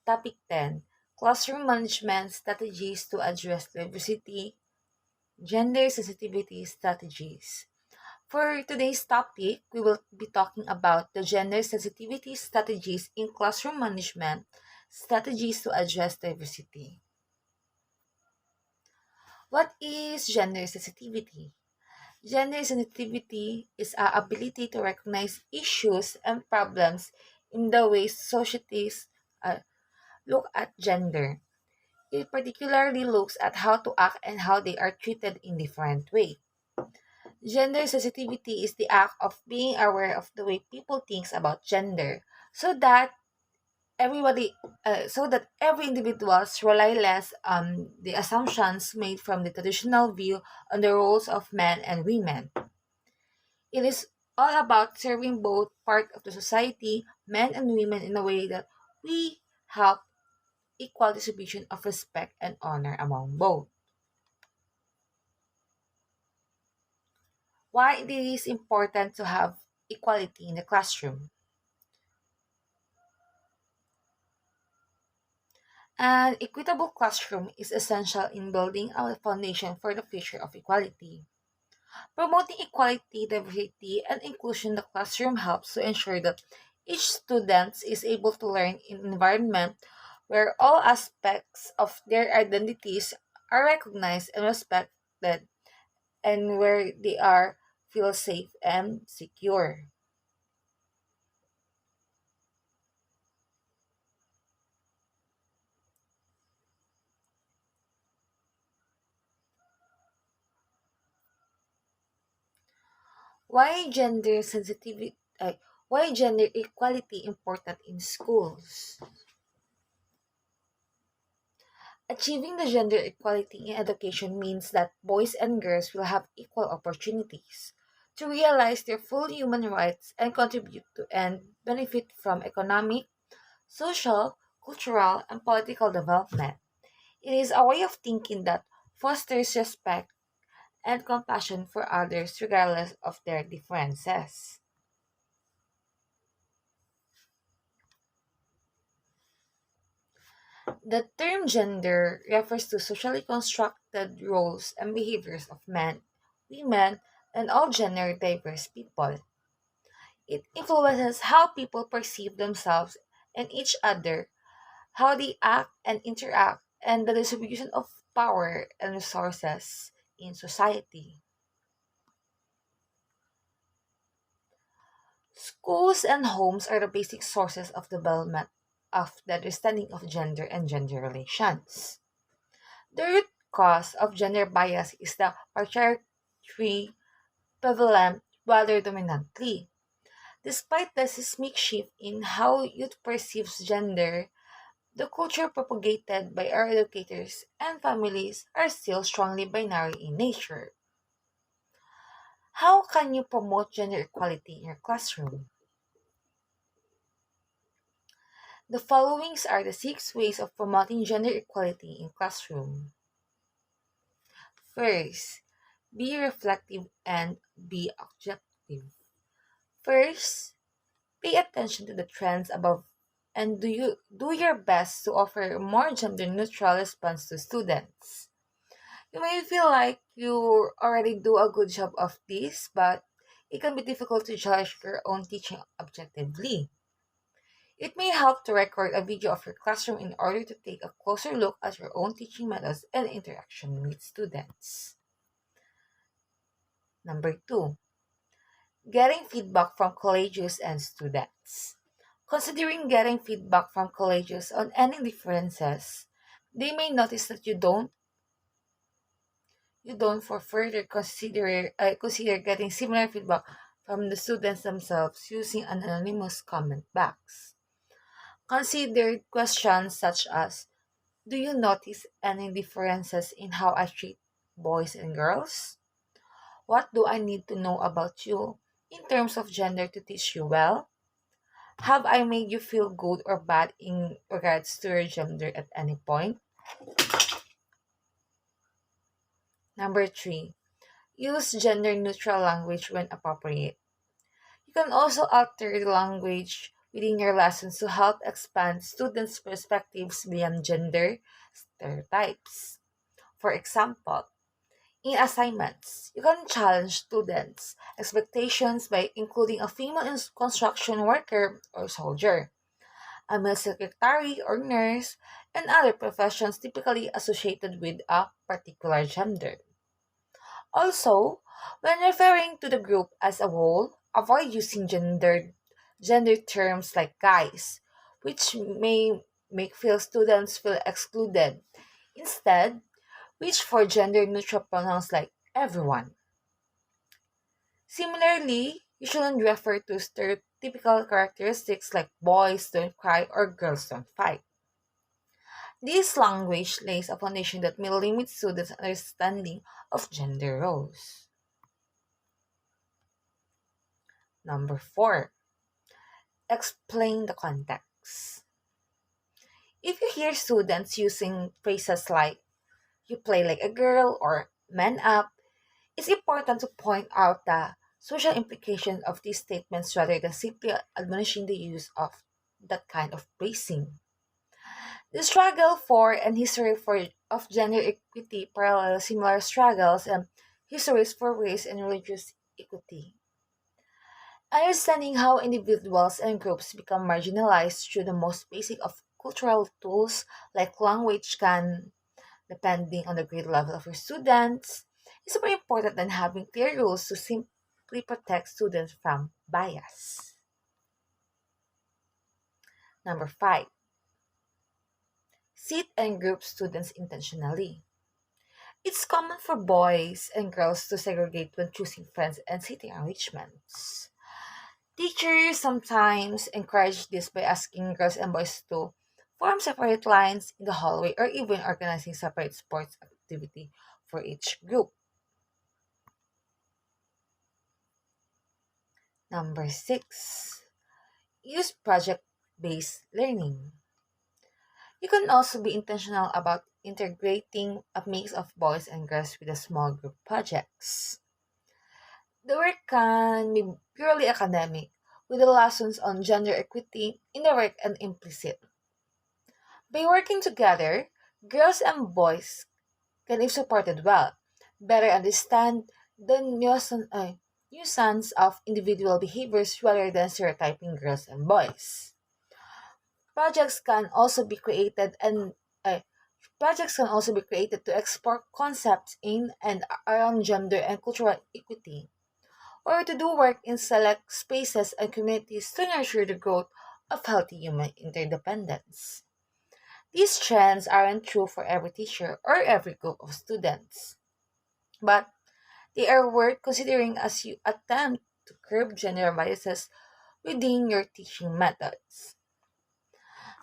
Topic 10: Classroom Management Strategies to Address Diversity, Gender Sensitivity Strategies. For today's topic, we will be talking about the gender sensitivity strategies in classroom management, strategies to address diversity. What is gender sensitivity? Gender sensitivity is our ability to recognize issues and problems in the ways societies uh, look at gender. It particularly looks at how to act and how they are treated in different ways. Gender sensitivity is the act of being aware of the way people thinks about gender, so that every individuals rely less on the assumptions made from the traditional view on the roles of men and women. It is all about serving both part of the society, men and women, in a way that we help equal distribution of respect and honor among both. Why it is important to have equality in the classroom. An equitable classroom is essential in building a foundation for the future of equality. Promoting equality, diversity, and inclusion in the classroom helps to ensure that each student is able to learn in an environment where all aspects of their identities are recognized and respected, and where they are feel safe and secure. Why gender sensitivity? Why gender equality important in schools? Achieving the gender equality in education means that boys and girls will have equal opportunities to realize their full human rights and contribute to and benefit from economic, social, cultural, and political development. It is a way of thinking that fosters respect and compassion for others regardless of their differences. The term gender refers to socially constructed roles and behaviors of men, women, and all gender diverse people. It influences how people perceive themselves and each other, how they act and interact, and the distribution of power and resources in society. Schools and homes are the basic sources of development of the understanding of gender and gender relations. The root cause of gender bias is the patriarchy prevalent rather dominantly. Despite the seismic shift in how youth perceives gender, the culture propagated by our educators and families are still strongly binary in nature. How can you promote gender equality in your classroom? The following are the 6 ways of promoting gender equality in classroom. First, be reflective and be objective. First, pay attention to the trends above and do your best to offer a more gender neutral response to students. You may feel like you already do a good job of this, but it can be difficult to judge your own teaching objectively. It may help to record a video of your classroom in order to take a closer look at your own teaching methods and interaction with students. Number two, getting feedback from colleges and students. Considering getting feedback from colleges on any differences, they may notice that you don't for further consider getting similar feedback from the students themselves using an anonymous comment box. Consider questions such as, do you notice any differences in how I treat boys and girls? What do I need to know about you in terms of gender to teach you well? Have I made you feel good or bad in regards to your gender at any point? Number three, use gender neutral language when appropriate. You can also alter the language within your lessons to help expand students' perspectives beyond gender stereotypes. For example, in assignments, you can challenge students' expectations by including a female construction worker or soldier, a male secretary or nurse, and other professions typically associated with a particular gender. Also, when referring to the group as a whole, avoid using gender terms like guys, which may make feel students feel excluded. Instead, reach for gender neutral pronouns like everyone. Similarly, you shouldn't refer to stereotypical characteristics like boys don't cry or girls don't fight. This language lays a foundation that may limit students' understanding of gender roles. Number 4. Explain the context. If you hear students using phrases like you play like a girl or man up, it's important to point out the social implications of these statements rather than simply admonishing the use of that kind of phrasing. The struggle for and history of gender equity parallel similar struggles and histories for race and religious equity. Understanding how individuals and groups become marginalized through the most basic of cultural tools like language can, depending on the grade level of your students, is more important than having clear rules to simply protect students from bias. Number 5. Sit and group students intentionally. It's common for boys and girls to segregate when choosing friends and seating arrangements. Teachers sometimes encourage this by asking girls and boys to form separate lines in the hallway or even organizing separate sports activity for each group. Number 6. Use project based learning. You can also be intentional about integrating a mix of boys and girls with a small group projects. The work can be purely academic, with the lessons on gender equity indirect and implicit. By working together, girls and boys can, if supported well, better understand the nuisance of individual behaviors rather than stereotyping girls and boys. Projects can also be created and uh, Projects can also be created to explore concepts in and around gender and cultural equity, or to do work in select spaces and communities to nurture the growth of healthy human interdependence. These trends aren't true for every teacher or every group of students, but they are worth considering as you attempt to curb gender biases within your teaching methods.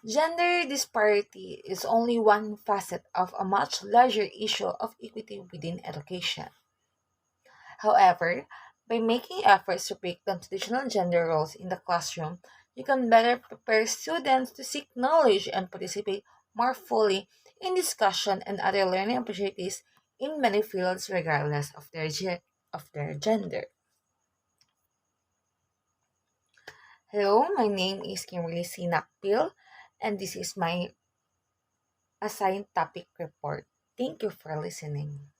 Gender disparity is only one facet of a much larger issue of equity within education. However, by making efforts to break down traditional gender roles in the classroom, you can better prepare students to seek knowledge and participate more fully in discussion and other learning opportunities in many fields regardless of their gender. Hello, my name is Kimberly Sinakpil and this is my assigned topic report. Thank you for listening.